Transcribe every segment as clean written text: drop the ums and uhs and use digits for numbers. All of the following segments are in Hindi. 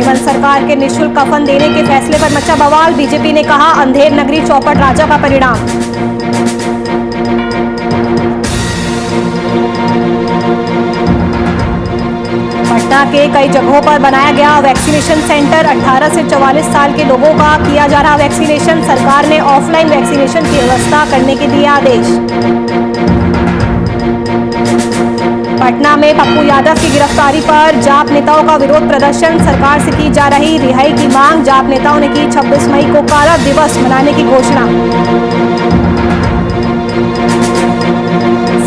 केवल सरकार के निःशुल्क कफन देने के फैसले पर मचा बवाल। बीजेपी ने कहा अंधेर नगरी चौपट राजा का परिणाम। पटना के कई जगहों पर बनाया गया वैक्सीनेशन सेंटर। 18 से 44 साल के लोगों का किया जा रहा वैक्सीनेशन। सरकार ने ऑफलाइन वैक्सीनेशन की व्यवस्था करने के दिए आदेश। पटना में पप्पू यादव की गिरफ्तारी पर जाप नेताओं का विरोध प्रदर्शन। सरकार से की जा रही रिहाई की मांग। जाप नेताओं ने की 26 मई को काला दिवस मनाने की घोषणा।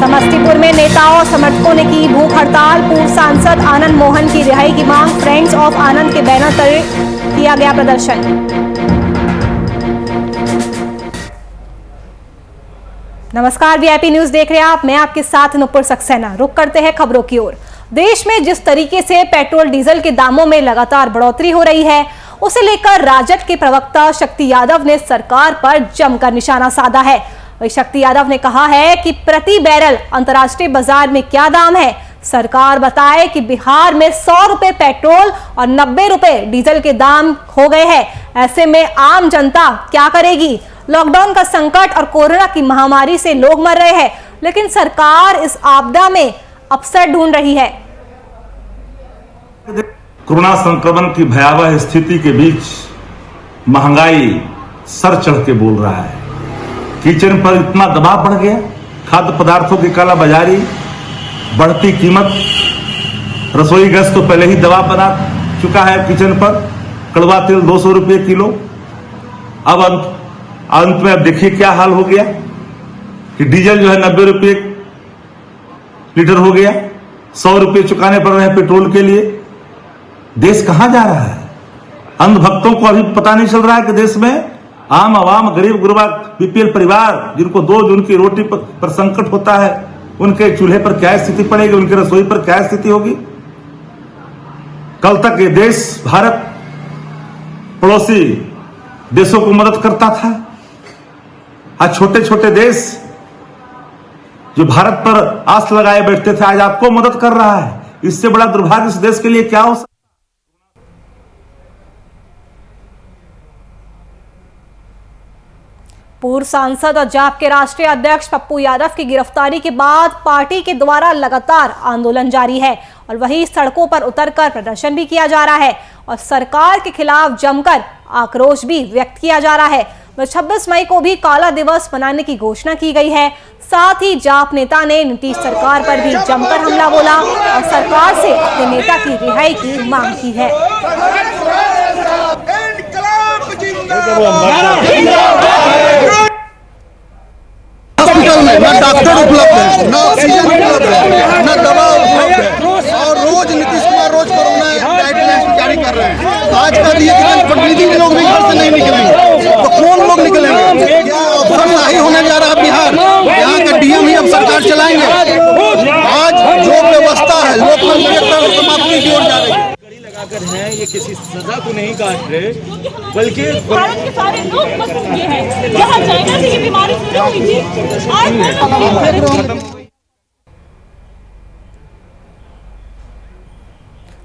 समस्तीपुर में नेताओं समर्थकों ने की भूख हड़ताल। पूर्व सांसद आनंद मोहन की रिहाई की मांग। फ्रेंड्स ऑफ आनंद के बैनर तले किया गया प्रदर्शन। नमस्कार, वीआईपी न्यूज देख रहे हैं आप। मैं आपके साथ नुपुर सक्सेना। रुक करते हैं खबरों की ओर। देश में जिस तरीके से पेट्रोल डीजल के दामों में लगातार बढ़ोतरी हो रही है, उसे लेकर राजद के प्रवक्ता शक्ति यादव ने सरकार पर जमकर निशाना साधा है। वही शक्ति यादव ने कहा है कि प्रति बैरल अंतर्राष्ट्रीय बाजार में क्या दाम है, सरकार बताए कि बिहार में 100 रुपए पेट्रोल और 90 रुपए डीजल के दाम हो गए हैं। ऐसे में आम जनता क्या करेगी? लॉकडाउन का संकट और कोरोना की महामारी से लोग मर रहे हैं, लेकिन सरकार इस आपदा में अवसर ढूंढ रही है। कोरोना संक्रमण की भयावह स्थिति के बीच महंगाई सर चढ़ के बोल रहा है। किचन पर इतना दबाव बढ़ गया, खाद्य पदार्थों की काला बाजारी, बढ़ती कीमत, रसोई गैस तो पहले ही दबाव बना चुका है किचन पर। कड़वा तेल 200 रुपये किलो। अब अंत में अब देखिए क्या हाल हो गया कि डीजल जो है 90 रुपये लीटर हो गया। 100 रुपये चुकाने पड़ रहे हैं पेट्रोल के लिए। देश कहां जा रहा है? अंधभक्तों को अभी पता नहीं चल रहा है कि देश में आम आवाम, गरीब गुरबा, बीपीएल परिवार, जिनको 2 जून की रोटी पर संकट होता है, उनके चूल्हे पर क्या स्थिति पड़ेगी, उनके रसोई पर क्या स्थिति होगी। कल तक ये देश, भारत, पड़ोसी देशों को मदद करता था। आज छोटे छोटे देश जो भारत पर आस लगाए बैठते थे, आज आपको मदद कर रहा है। इससे बड़ा दुर्भाग्य इस देश के लिए क्या हो सकता? पूर्व सांसद और जाप के राष्ट्रीय अध्यक्ष पप्पू यादव की गिरफ्तारी के बाद पार्टी के द्वारा लगातार आंदोलन जारी है और वहीं सड़कों पर उतरकर प्रदर्शन भी किया जा रहा है और सरकार के खिलाफ जमकर आक्रोश भी व्यक्त किया जा रहा है। 26 मई को भी काला दिवस मनाने की घोषणा की गई है। साथ ही जाप नेता ने नीतीश सरकार पर भी जमकर हमला बोला और सरकार से अपने नेता की रिहाई की मांग की है। हॉस्पिटल में न डॉक्टर उपलब्ध है, न ऑक्सीजन उपलब्ध है, न दवा उपलब्ध है और रोज नीतीश कुमार रोज कोरोना गाइडलाइंस जारी कर रहे हैं। आज का दिए कि प्रतिनिधि लोग भी घर से नहीं निकलेंगे तो कौन लोग निकलेंगे? क्या अफसरशाही होने जा रहा है बिहार? यहाँ का डीएम ही अब सरकार चलाएंगे। आज जो व्यवस्था है लोकतंत्र समाप्ति की ओर जा रही है। हैं, ये किसी सजा को नहीं काट रहे, बल्कि भारत के सारे लोग मस्त ये हैं। जहाँ चाइना से ये बीमारी शुरू हुई थी, आज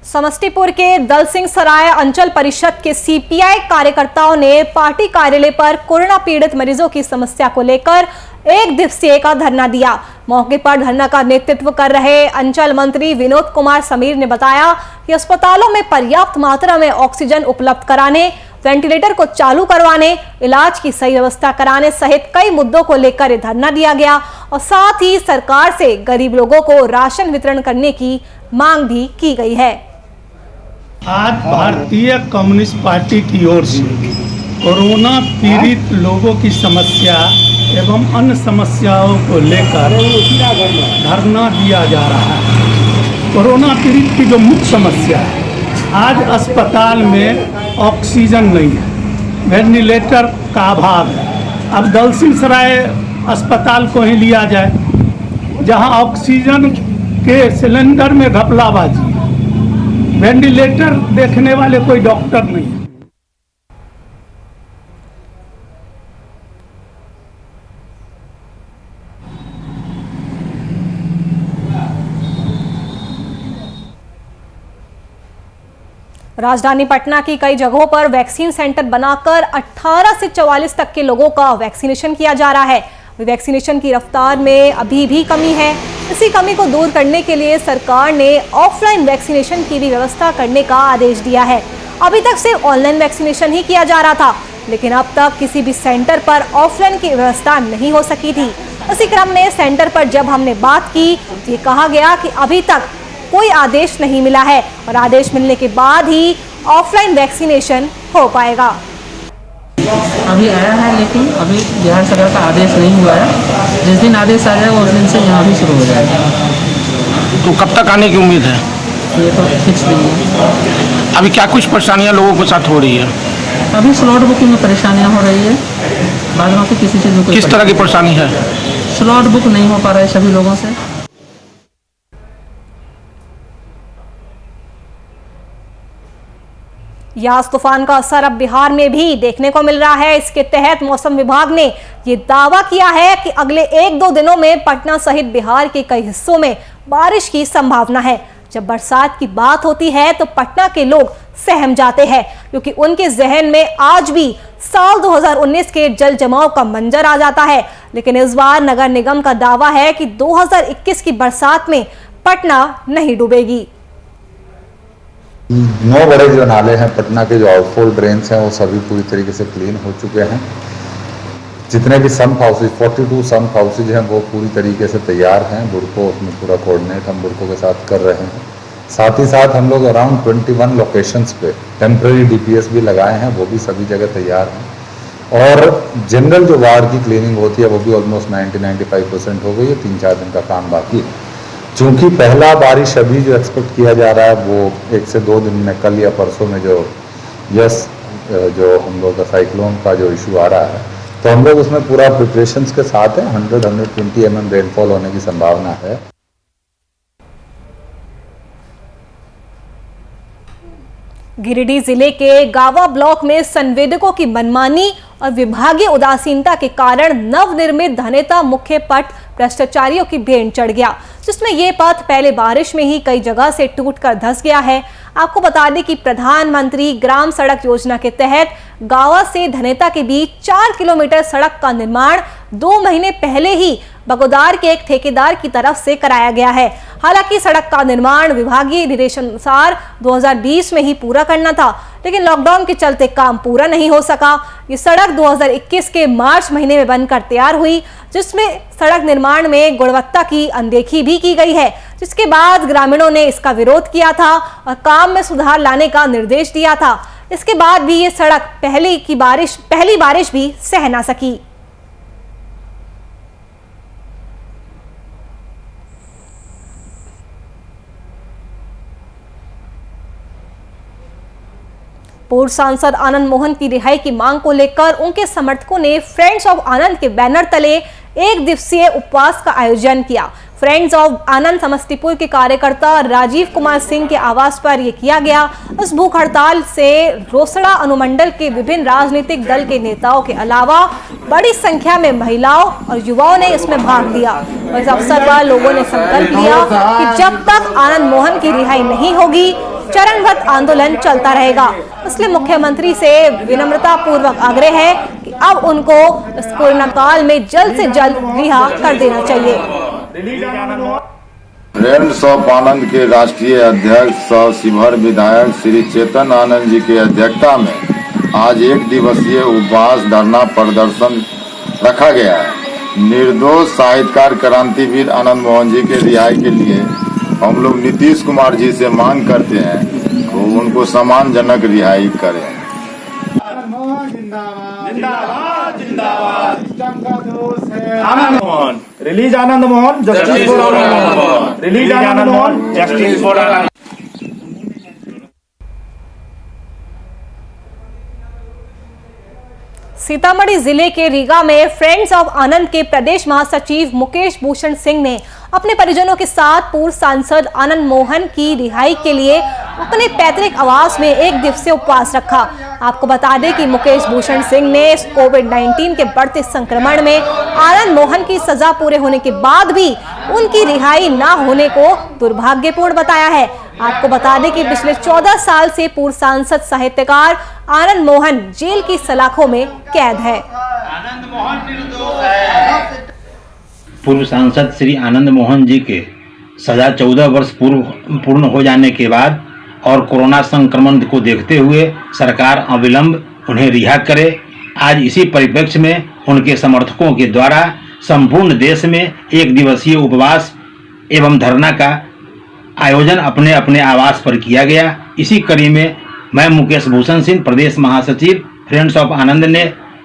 समस्तीपुर के दल सिंह सराय अंचल परिषद के सीपीआई कार्यकर्ताओं ने पार्टी कार्यालय पर कोरोना पीड़ित मरीजों की समस्या को लेकर 1 दिवसीय का धरना दिया। मौके पर धरना का नेतृत्व कर रहे अंचल मंत्री विनोद कुमार समीर ने बताया कि अस्पतालों में पर्याप्त मात्रा में ऑक्सीजन उपलब्ध कराने, वेंटिलेटर को चालू करवाने, इलाज की सही व्यवस्था कराने सहित कई मुद्दों को लेकर धरना दिया गया और साथ ही सरकार से गरीब लोगों को राशन वितरण करने की मांग भी की गई है। आज भारतीय कम्युनिस्ट पार्टी की ओर से कोरोना पीड़ित लोगों की समस्या एवं अन्य समस्याओं को लेकर धरना दिया जा रहा है। कोरोना पीड़ित की जो मुख्य समस्या है, आज अस्पताल में ऑक्सीजन नहीं है, वेंटिलेटर का अभाव है। अब दल सिंह सराय अस्पताल को ही लिया जाए, जहां ऑक्सीजन के सिलेंडर में घपलाबाजी, वेंटिलेटर देखने वाले कोई डॉक्टर नहीं है। राजधानी पटना की कई जगहों पर वैक्सीन सेंटर बनाकर 18 से 44 तक के लोगों का वैक्सीनेशन किया जा रहा है। वैक्सीनेशन की रफ्तार में अभी भी कमी है। इसी कमी को दूर करने के लिए सरकार ने ऑफलाइन वैक्सीनेशन की भी व्यवस्था करने का आदेश दिया है। अभी तक सिर्फ ऑनलाइन वैक्सीनेशन ही किया जा रहा था, लेकिन अब तक किसी भी सेंटर पर ऑफलाइन की व्यवस्था नहीं हो सकी थी। इसी क्रम में सेंटर पर जब हमने बात की तो ये कहा गया कि अभी तक कोई आदेश नहीं मिला है और आदेश मिलने के बाद ही ऑफलाइन वैक्सीनेशन हो पाएगा। अभी आया है, लेकिन अभी बिहार सरकार का आदेश नहीं हुआ है। जिस दिन आदेश आ जाएगा उस दिन से यहाँ भी शुरू हो जाएगा। तो कब तक आने की उम्मीद है? ये तो फिक्स नहीं है। अभी क्या कुछ परेशानियाँ लोगों के साथ हो रही है? अभी स्लॉट बुकिंग में परेशानियाँ हो रही है, बाद में किसी चीज़ में किस तरह की परेशानी है? स्लॉट बुक नहीं हो पा रहा है सभी लोगों से। यास तूफान का असर अब बिहार में भी देखने को मिल रहा है। इसके तहत मौसम विभाग ने ये दावा किया है कि अगले 1-2 दिनों में पटना सहित बिहार के कई हिस्सों में बारिश की संभावना है। जब बरसात की बात होती है तो पटना के लोग सहम जाते हैं, क्योंकि उनके जहन में आज भी साल 2019 के जल जमाव का मंजर आ जाता है। लेकिन इस बार नगर निगम का दावा है कि 2021 की बरसात में पटना नहीं डूबेगी। 9 बड़े जो नाले हैं पटना के, जो आउटफॉल ड्रेन्स हैं, वो सभी पूरी तरीके से क्लीन हो चुके हैं। जितने भी सम्प हाउसेज 42 सम्प हाउसेज हैं वो पूरी तरीके से तैयार हैं। बुरको उसमें पूरा कोऑर्डिनेट हम बुरको के साथ कर रहे हैं। साथ ही साथ हम लोग अराउंड 21 लोकेशंस पे टेम्पररी DPS भी लगाए हैं, वो भी सभी जगह तैयार हैं। और जनरल जो वार्ड की क्लीनिंग होती है वो भी ऑलमोस्ट 90-95% हो गई है। 3-4 दिन का काम बाकी है। चूँकि पहला बारिश अभी जो एक्सपेक्ट किया जा रहा है वो 1 से 2 दिन में, कल या परसों में जो हम लोग का साइक्लोन का जो इशू आ रहा है, तो हम लोग उसमें पूरा प्रिपरेशंस के साथ है। 100-120 mm रेनफॉल होने की संभावना है। गिरिडीह जिले के गावा ब्लॉक में संवेदकों की मनमानी और विभागीय उदासीनता के कारण नवनिर्मित धनेता मुख्य पथ भ्रष्टाचारियों की भेंट चढ़ गया, जिसमें ये पथ पहले बारिश में ही कई जगह से टूटकर धंस गया है। आपको बता दें कि प्रधानमंत्री ग्राम सड़क योजना के तहत गावा से धनेता के बीच 4 किलोमीटर सड़क का निर्माण 2 महीने पहले ही बगोदार के एक ठेकेदार की तरफ से कराया गया है। हालांकि सड़क का निर्माण विभागीय निर्देशानुसार 2020 में ही पूरा करना था, लेकिन लॉकडाउन के चलते काम पूरा नहीं हो सका। ये सड़क 2021 के मार्च महीने में बनकर तैयार हुई, जिसमें सड़क निर्माण में गुणवत्ता की अनदेखी भी की गई है, जिसके बाद ग्रामीणों ने इसका विरोध किया था और काम में सुधार लाने का निर्देश दिया था। इसके बाद भी ये सड़क पहली बारिश भी सह ना सकी। पूर्व सांसद आनंद मोहन की रिहाई की मांग को लेकर उनके समर्थकों ने फ्रेंड्स ऑफ आनंद के बैनर तले 1 दिवसीय उपवास का आयोजन किया। फ्रेंड्स ऑफ आनंद समस्तीपुर के कार्यकर्ता राजीव कुमार सिंह के आवास पर यह किया गया। इस भूख हड़ताल से रोसड़ा अनुमंडल के विभिन्न राजनीतिक दल के नेताओं के अलावा बड़ी संख्या में महिलाओं और युवाओं ने इसमें भाग लिया। इस अवसर पर लोगों ने संकल्प लिया कि जब तक आनंद मोहन की रिहाई नहीं होगी, चरणबद्ध आंदोलन चलता रहेगा। इसलिए मुख्यमंत्री से विनम्रता पूर्वक आग्रह है कि अब उनको इस कोरोना काल में जल्द से जल्द रिहा कर देना चाहिए। फ्रेंड्स ऑफ आनंद के राष्ट्रीय अध्यक्ष और शिवहर विधायक श्री चेतन आनंद जी की अध्यक्षता में आज 1 दिवसीय उपवास धरना प्रदर्शन रखा गया है। निर्दोष साहित्यकार क्रांतिवीर आनंद मोहन जी के रिहाई के लिए हम लोग नीतीश कुमार जी से मांग करते हैं तो उनको सम्मानजनक रिहाई करें। Anand Mohan, release Anand Mohan, justice for Anand Mohan, release Anand Mohan, justice for Anand. Sitamarhi जिले के रीगा में फ्रेंड्स ऑफ आनंद के प्रदेश महासचिव मुकेश भूषण सिंह ने अपने परिजनों के साथ पूर्व सांसद आनंद मोहन की रिहाई के लिए अपने पैतृक आवास में 1 दिवसीय उपवास रखा। आपको बता दें कि मुकेश भूषण सिंह ने कोविड-19 के बढ़ते संक्रमण में आनंद मोहन की सजा पूरे होने के बाद भी उनकी रिहाई न होने को दुर्भाग्यपूर्ण बताया है। आपको बता दें कि पिछले 14 साल से पूर्व सांसद साहित्यकार आनंद मोहन जेल की सलाखों में कैद है। पूर्व सांसद श्री आनंद मोहन जी के सजा 14 वर्ष पूर्ण हो जाने के बाद और कोरोना संक्रमण को देखते हुए सरकार अविलंब उन्हें रिहा करे। आज इसी परिप्रेक्ष्य में उनके समर्थकों के द्वारा संपूर्ण देश में एक दिवसीय उपवास एवं धरना का आयोजन अपने अपने आवास पर किया गया। इसी कड़ी में मैं मुकेश भूषण सिंह, प्रदेश महासचिव फ्रेंड्स ऑफ आनंद ने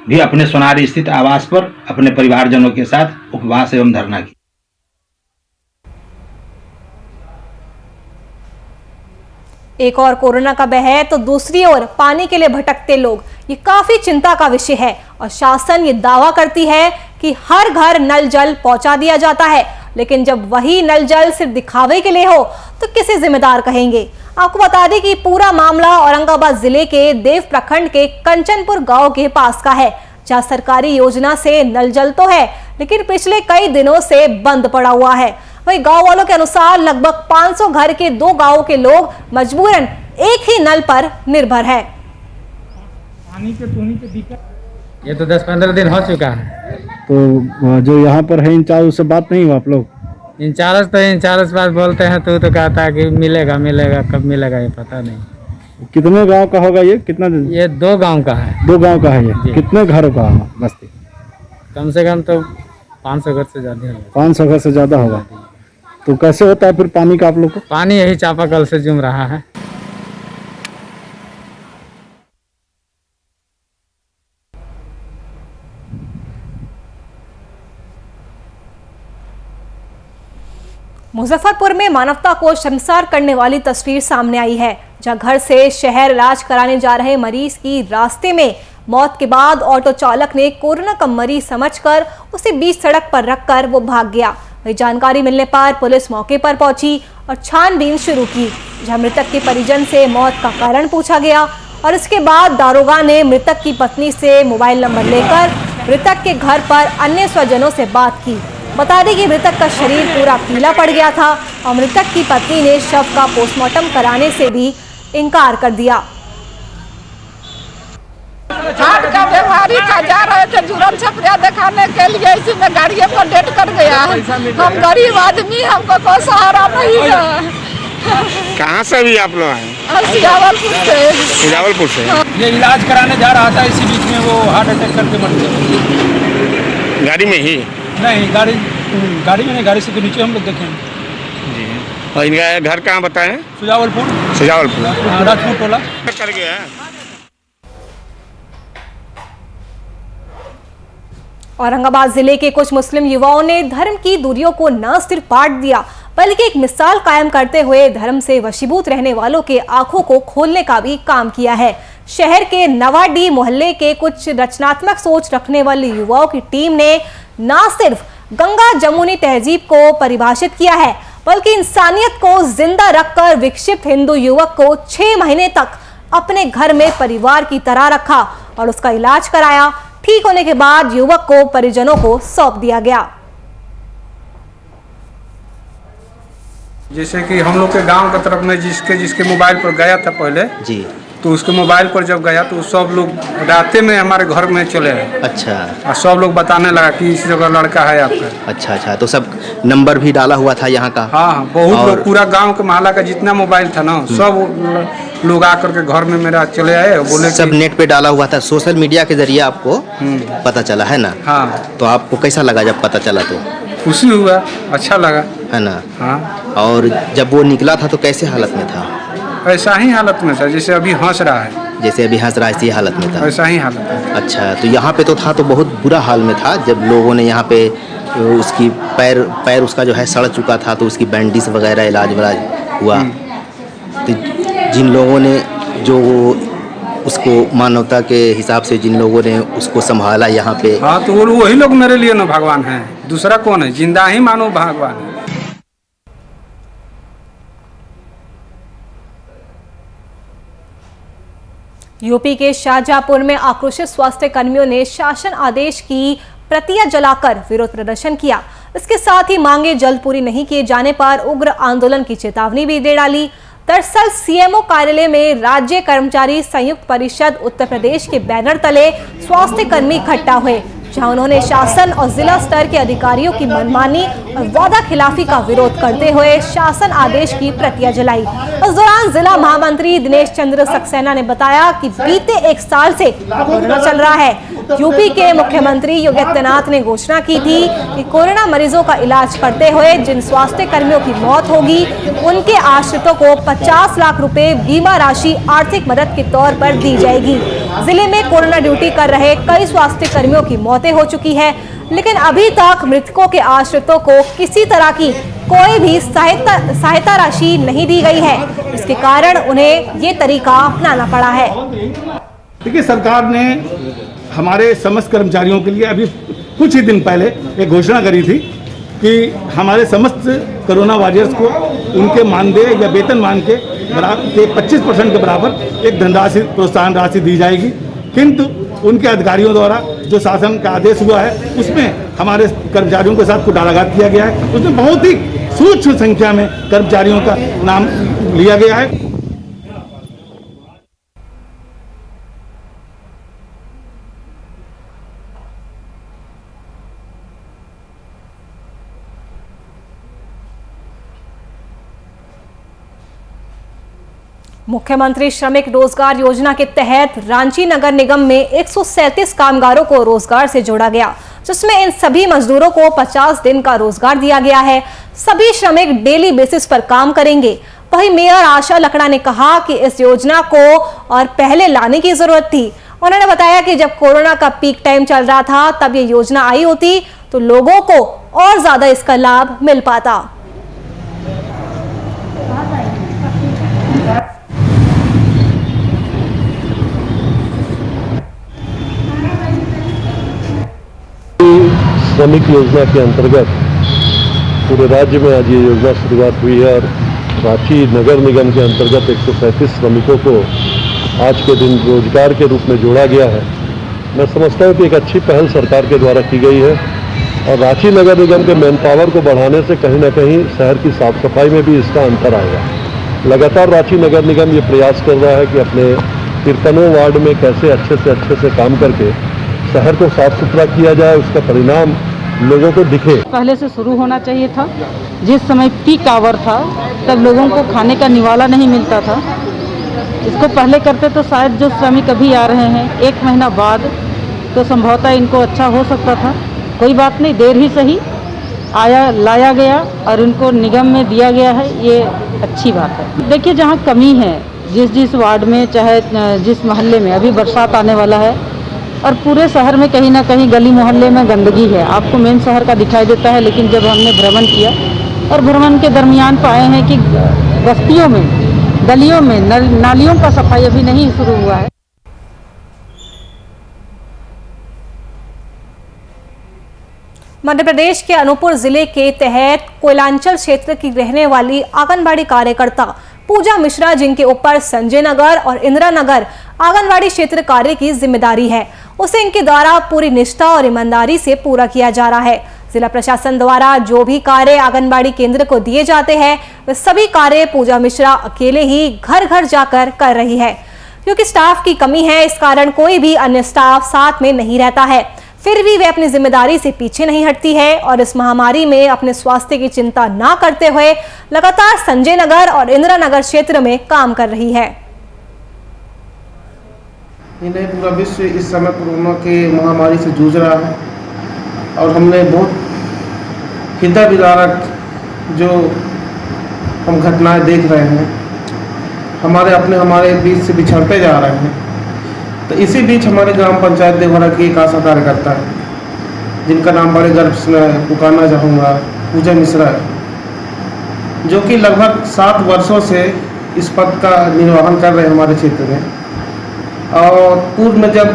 भी अपने सोनारी स्थित आवास पर अपने परिवारजनों के साथ उपवास एवं धरना किया। एक और कोरोना का बह तो दूसरी ओर पानी के लिए भटकते लोग, ये काफी चिंता का विषय है और शासन ये दावा करती है कि हर घर नल जल पहुंचा दिया जाता है, लेकिन जब वही नल जल सिर्फ दिखावे के लिए हो तो किसे जिम्मेदार कहेंगे। आपको बता दें कि पूरा मामला औरंगाबाद जिले के देव प्रखंड के कंचनपुर गांव के पास का है, जहां सरकारी योजना से नल जल तो है लेकिन पिछले कई दिनों से बंद पड़ा हुआ है। वही गांव वालों के अनुसार लगभग 500 घर के 2 गांवों के लोग मजबूरन एक ही नल पर निर्भर है। पानी के धोने की दिक्कत ये तो 10-15 दिन हो चुका है। तो जो यहाँ पर है इंचार्ज, उससे बात नहीं हुआ आप लोग? इंचार्ज बात बोलते हैं तो कहता है कि मिलेगा, कब मिलेगा ये पता नहीं। कितने गांव का होगा ये? कितना? ये 2 गांव का है। 2 गांव का है ये। कितने घरों का बस्ती? कम से कम तो 500 घर से ज्यादा होगा। 500 घर से ज्यादा होगा। तो कैसे होता है फिर पानी का आप लोग को? पानी यही चापाकल से जुम रहा है। मुजफ्फरपुर में मानवता को शर्मसार करने वाली तस्वीर सामने आई है, जहां घर से शहर इलाज कराने जा रहे मरीज की रास्ते में मौत के बाद ऑटो चालक ने कोरोना का मरीज समझकर उसे बीच सड़क पर रखकर वो भाग गया। वही जानकारी मिलने पर पुलिस मौके पर पहुंची और छानबीन शुरू की, जहां मृतक के परिजन से मौत का कारण पूछा गया और इसके बाद दारोगा ने मृतक की पत्नी से मोबाइल नंबर लेकर मृतक के घर पर अन्य स्वजनों से बात की। बता दें कि मृतक का शरीर पूरा पीला पड़ गया था और मृतक की पत्नी ने शव का पोस्टमार्टम कराने से भी इनकार कर दिया। हार्ट का बीमारी था, जा रहे थे जुरम छपरिया दिखाने के लिए, इसी में गाड़ी पर डेट कर गया है। हम गरीब आदमी, हमको कोई सहारा नहीं है। कहाँ से भी आप लोग आए? सियावलपुर से। ये इलाज कराने जा रहा था, इसी बीच में वो हार्ट अटैक करके मर गया। गाड़ी में ही? नहीं, गाड़ी में नहीं, गाड़ी से तो नीचे हम लोग देखें जी। और इनका घर कहाँ बताएं? सुजावलपुर राजपुर टोला कर गया। औरंगाबाद जिले के कुछ मुस्लिम युवाओं ने धर्म की दूरियों को न सिर्फ पाट दिया बल्कि एक मिसाल कायम करते हुए धर्म से वशीभूत रहने वालों के आंखों को खोलने का भी काम किया है। शहर के नवाडी मोहल्ले के कुछ रचनात्मक सोच रखने वाले युवाओं की टीम ने न सिर्फ गंगा जमुनी तहजीब को परिभाषित किया है बल्कि इंसानियत को जिंदा रखकर विक्षिप्त हिंदू युवक को 6 महीने तक अपने घर में परिवार की तरह रखा और उसका इलाज कराया। ठीक होने के बाद युवक को परिजनों को सौंप दिया गया। जैसे कि हम लोग के गांव की तरफ में जिसके मोबाइल पर गया था पहले जी, तो उसके मोबाइल पर जब गया तो सब लोग रास्ते में हमारे घर में चले आए। अच्छा। और सब लोग बताने लगा कि इस जगह लड़का है आपका। अच्छा, तो सब नंबर भी डाला हुआ था यहाँ का? हाँ, बहुत लोग, पूरा गांव के मोहल्ला का जितना मोबाइल था ना, सब लोग आकर के घर में मेरा चले आए, बोले सब नेट पे डाला हुआ था, सोशल मीडिया के जरिए आपको पता चला है ना? हाँ। तो आपको कैसा लगा जब पता चला? तो खुशी हुआ, अच्छा लगा है ना? हाँ। और जब वो निकला था तो कैसे हालत में था? ऐसा ही हालत में था जैसे अभी हंस रहा है। जैसे अभी हंस रहा है इसी हालत में था? ऐसा ही हालत में। अच्छा, तो यहाँ पे तो था तो बहुत बुरा हाल में था जब लोगों ने यहाँ पे उसकी पैर उसका जो है सड़ चुका था तो उसकी बैंडेज वगैरह इलाज हुआ। तो जिन लोगों ने जो उसको मानवता के हिसाब से जिन लोगों ने उसको संभाला यहाँ पे, हाँ, तो वही लोग मेरे लिए ना भगवान है, दूसरा कौन है? जिंदा ही मानो भगवान है। यूपी के शाहजहांपुर में आक्रोशित स्वास्थ्य कर्मियों ने शासन आदेश की प्रतियां जलाकर विरोध प्रदर्शन किया। इसके साथ ही मांगे जल्द पूरी नहीं किए जाने पर उग्र आंदोलन की चेतावनी भी दे डाली। दरअसल सीएमओ कार्यालय में राज्य कर्मचारी संयुक्त परिषद उत्तर प्रदेश के बैनर तले स्वास्थ्य कर्मी इकट्ठा हुए, जहां उन्होंने शासन और जिला स्तर के अधिकारियों की मनमानी और वादा खिलाफी का विरोध करते हुए शासन आदेश की प्रतियां जलाई। इस दौरान जिला महामंत्री दिनेश चंद्र सक्सेना ने बताया कि बीते 1 साल से कोरोना चल रहा है। यूपी के मुख्यमंत्री योगी आदित्यनाथ ने घोषणा की थी कि कोरोना मरीजों का इलाज करते हुए जिन स्वास्थ्य कर्मियों की मौत होगी उनके आश्रितों को 50 लाख रुपए बीमा राशि आर्थिक मदद के तौर पर दी जाएगी। जिले में कोरोना ड्यूटी कर रहे कई स्वास्थ्य कर्मियों की मौतें हो चुकी है, लेकिन अभी तक मृतकों के आश्रितों को किसी तरह की कोई भी सहायता राशि नहीं दी गई है। इसके कारण उन्हें ये तरीका अपनाना पड़ा है। देखिए, सरकार ने हमारे समस्त कर्मचारियों के लिए अभी कुछ ही दिन पहले एक घोषणा करी थी कि हमारे समस्त कोरोना वॉरियर्स को उनके मानदेय या वेतनमान के 25% के बराबर एक धनराशि प्रोत्साहन राशि दी जाएगी, किंतु उनके अधिकारियों द्वारा जो शासन का आदेश हुआ है उसमें हमारे कर्मचारियों के साथ कुटालाघात किया गया है। उसमें बहुत ही सूक्ष्म संख्या में कर्मचारियों का नाम लिया गया है। मुख्यमंत्री श्रमिक रोजगार योजना के तहत रांची नगर निगम में 137 कामगारों को रोजगार से जोड़ा गया, जिसमें इन सभी मजदूरों को 50 दिन का रोजगार दिया गया है। सभी श्रमिक डेली बेसिस पर काम करेंगे। वहीं मेयर आशा लकड़ा ने कहा कि इस योजना को और पहले लाने की जरूरत थी। उन्होंने बताया कि जब कोरोना का पीक टाइम चल रहा था तब ये योजना आई होती तो लोगों को और ज्यादा इसका लाभ मिल पाता। श्रमिक योजना के अंतर्गत पूरे राज्य में आज ये योजना शुरुआत हुई है और रांची नगर निगम के अंतर्गत 137 श्रमिकों को आज के दिन रोजगार के रूप में जोड़ा गया है। मैं समझता हूँ कि एक अच्छी पहल सरकार के द्वारा की गई है और रांची नगर निगम के मैन पावर को बढ़ाने से कहीं ना कहीं शहर की साफ सफाई में भी इसका अंतर आएगा। लगातार रांची नगर निगम ये प्रयास कर रहा है कि अपने 53 वार्ड में कैसे अच्छे से काम करके शहर को साफ सुथरा किया जाए, उसका परिणाम लोगों को दिखे। पहले से शुरू होना चाहिए था। जिस समय पीक आवर था तब लोगों को खाने का निवाला नहीं मिलता था। इसको पहले करते तो शायद जो श्रमिक अभी आ रहे हैं 1 महीना बाद तो संभवतः इनको अच्छा हो सकता था। कोई बात नहीं, देर ही सही लाया गया और इनको निगम में दिया गया है, ये अच्छी बात है। देखिए, जहाँ कमी है जिस वार्ड में चाहे जिस मोहल्ले में, अभी बरसात आने वाला है और पूरे शहर में कहीं ना कहीं गली मोहल्ले में गंदगी है। आपको मेन शहर का दिखाई देता है, लेकिन जब हमने भ्रमण किया और भ्रमण के दरमियान पाए हैं कि बस्तियों में, गलियों में नालियों का सफाई अभी नहीं शुरू हुआ है। मध्य प्रदेश के अनूपपुर जिले के तहत कोयलांचल क्षेत्र की रहने वाली आंगनबाड़ी कार्यकर्ता पूजा मिश्रा, जिनके ऊपर संजय नगर और इंदिरा नगर आंगनबाड़ी क्षेत्र कार्य की जिम्मेदारी है, उसे इनके द्वारा पूरी निष्ठा और ईमानदारी से पूरा किया जा रहा है। जिला प्रशासन द्वारा जो भी कार्य आंगनबाड़ी केंद्र को दिए जाते हैं वे सभी कार्य पूजा मिश्रा अकेले ही घर घर जाकर कर रही है। क्योंकि स्टाफ की कमी है, इस कारण कोई भी अन्य स्टाफ साथ में नहीं रहता है, फिर भी वे अपनी जिम्मेदारी से पीछे नहीं हटती है और इस महामारी में अपने स्वास्थ्य की चिंता ना करते हुए लगातार संजय नगर और इंदिरा नगर क्षेत्र में काम कर रही है। इन्हें पूरा विश्व इस समय कोरोना के महामारी से जूझ रहा है और हमने बहुत हृदय विदारक जो हम घटनाएं देख रहे हैं, हमारे बीच से बिछड़ते जा रहे हैं। तो इसी बीच हमारे ग्राम पंचायत देवहरा की एक आशा कार्यकर्ता है जिनका नाम बड़े गर्व से मैं पुकारना चाहूँगा, पूजा मिश्रा, जो कि लगभग 7 वर्षों से इस पद का निर्वहन कर रहे हैं हमारे क्षेत्र में। और पूर्व में जब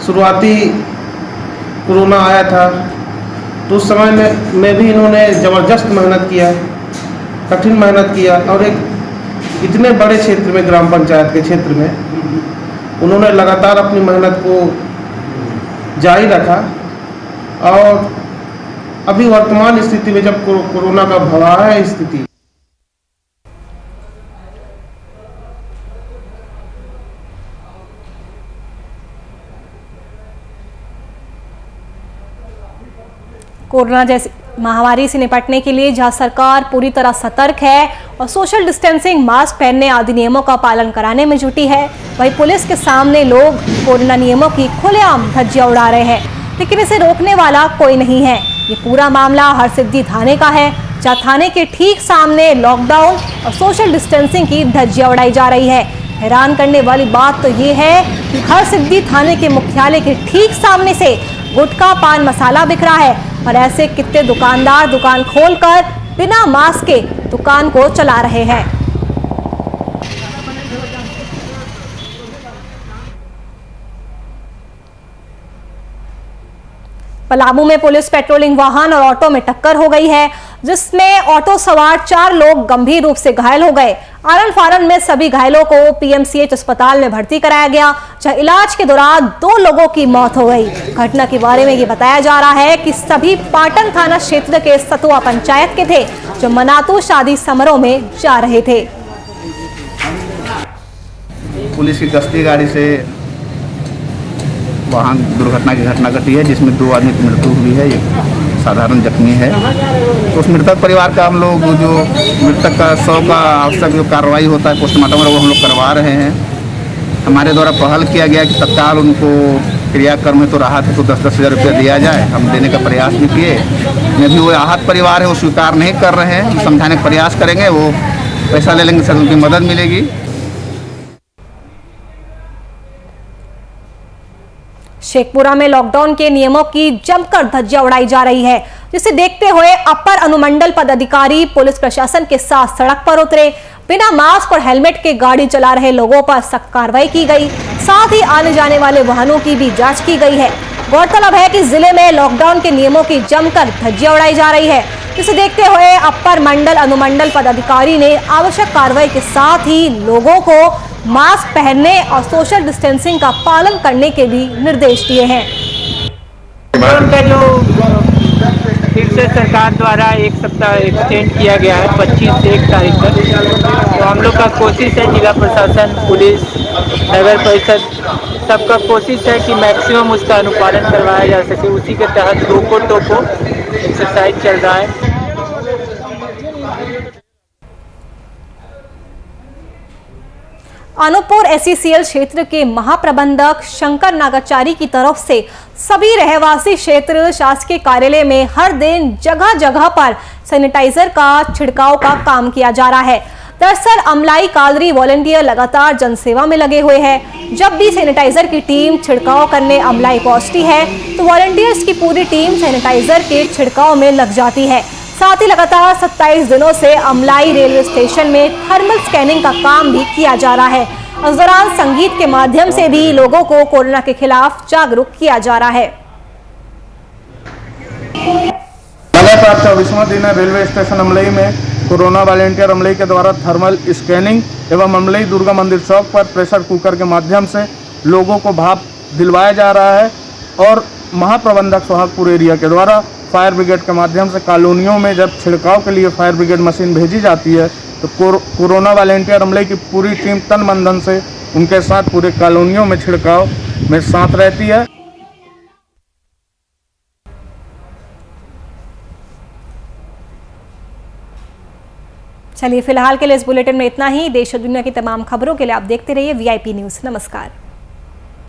शुरुआती कोरोना आया था तो उस समय में भी इन्होंने ज़बरदस्त मेहनत किया, कठिन मेहनत किया और एक इतने बड़े क्षेत्र में, ग्राम पंचायत के क्षेत्र में, उन्होंने लगातार अपनी मेहनत को जारी रखा। और अभी वर्तमान स्थिति में जब कोरोना का भयावह स्थिति कोरोना जैसी महामारी से निपटने के लिए जहां सरकार पूरी तरह सतर्क है और सोशल डिस्टेंसिंग, मास्क पहनने आदि नियमों का पालन कराने में जुटी है, वहीं पुलिस के सामने लोग कोरोना नियमों की खुलेआम धज्जियां उड़ा रहे हैं, लेकिन इसे रोकने वाला कोई नहीं है। ये पूरा मामला हरसिद्धि थाने का है, जहां थाने के ठीक सामने लॉकडाउन और सोशल डिस्टेंसिंग की धज्जियां उड़ाई जा रही है। हैरान करने वाली बात तो ये है कि हरसिद्धि थाने के मुख्यालय के ठीक सामने से गुटखा, पान मसाला बिखरा है और ऐसे कितने दुकानदार दुकान खोलकर बिना मास्क के दुकान को चला रहे हैं। पलामू में पुलिस पेट्रोलिंग वाहन और ऑटो में टक्कर हो गई है, जिसमें ऑटो सवार 4 लोग गंभीर रूप से घायल हो गए। आरन फारन में सभी घायलों को पीएमसीएच अस्पताल में भर्ती कराया गया, जहां इलाज के दौरान 2 लोगों की मौत हो गई। घटना के बारे में ये बताया जा रहा है कि सभी पाटन थाना क्षेत्र के सतुआ पंचायत के थे, जो मनातू शादी समारोह में जा रहे थे। पुलिस की गश्ती गाड़ी से वाहन दुर्घटना की घटना घटी है, जिसमें 2 आदमी की मृत्यु हुई है, एक साधारण जख्मी है। तो उस मृतक परिवार का हम लोग जो मृतक का शव का आवश्यक जो कार्रवाई होता है पोस्टमार्टम, वो हम लोग करवा रहे हैं। हमारे द्वारा पहल किया गया कि तत्काल उनको क्रियाक्रम में तो राहत है तो 10-10 हज़ार रुपया दिया जाए, हम देने का प्रयास भी किए। यदि वो आहत परिवार है वो स्वीकार नहीं कर रहे हैं, हम समझाने का प्रयास करेंगे, वो पैसा ले लेंगे, सर उनकी मदद मिलेगी। शेखपुरा में लॉकडाउन के नियमों की जमकर धज्जियां उड़ाई जा रही है, जिसे देखते हुए अपर अनुमंडल पदाधिकारी पुलिस प्रशासन के साथ सड़क पर उतरे। बिना मास्क और हेलमेट के गाड़ी चला रहे लोगों पर सख्त कार्रवाई की गई, साथ ही आने जाने वाले वाहनों की भी जांच की गई है। गौरतलब है कि जिले में लॉकडाउन के नियमों की जमकर धज्जियां उड़ाई जा रही है, जिसे देखते हुए अपर मंडल अनुमंडल पदाधिकारी ने आवश्यक कार्रवाई के साथ ही लोगों को मास्क पहनने और सोशल डिस्टेंसिंग का पालन करने के भी निर्देश दिए हैं। उनका जो फिर से सरकार द्वारा 1 सप्ताह एक्सटेंड किया गया है 25 से 1 तारीख तक, तो हम लोग का कोशिश है, जिला प्रशासन, पुलिस, नगर परिषद, सबका कोशिश है कि मैक्सिमम उसका अनुपालन करवाया जा सके। उसी के तहत रोको टोको एक्सरसाइज चल रहा है। अनूपपुर एसईसीएल क्षेत्र के महाप्रबंधक शंकर नागाचारी की तरफ से सभी रहवासी क्षेत्र शासकीय कार्यालय में हर दिन जगह जगह पर सैनिटाइजर का छिड़काव का काम किया जा रहा है। दरअसल अमलाई कालरी वॉलंटियर लगातार जनसेवा में लगे हुए हैं। जब भी सैनिटाइजर की टीम छिड़काव करने अमलाई पहुंचती है तो वॉलंटियर्स की पूरी टीम सैनिटाइजर के छिड़काव में लग जाती है। साथ ही लगातार 27 दिनों से अमलाई रेलवे स्टेशन में थर्मल स्कैनिंग का काम भी किया जा रहा है। इस दौरान संगीत के माध्यम से भी लोगों को कोरोना के खिलाफ जागरूक किया जा रहा है। लगातार 24वां दिन है रेलवे स्टेशन अमलई में कोरोना वॉलंटियर अमलई के द्वारा थर्मल स्कैनिंग एवं अमलई दुर्गा मंदिर चौक पर प्रेशर कुकर के माध्यम से लोगों को भाप दिलवाया जा रहा है। और महाप्रबंधक सोहागपुर एरिया के द्वारा फायर ब्रिगेड के माध्यम से कॉलोनियों में जब छिड़काव के लिए फायर ब्रिगेड मशीन भेजी जाती है तो कोरोना वॉलंटियर अमले की पूरी टीम तन मन धन से उनके साथ पूरे कॉलोनियों में छिड़काव में साथ रहती है। चलिए फिलहाल के लिए इस बुलेटिन में इतना ही। देश और दुनिया की तमाम खबरों के लिए आप देखते रहिए वीआईपी न्यूज़। नमस्कार।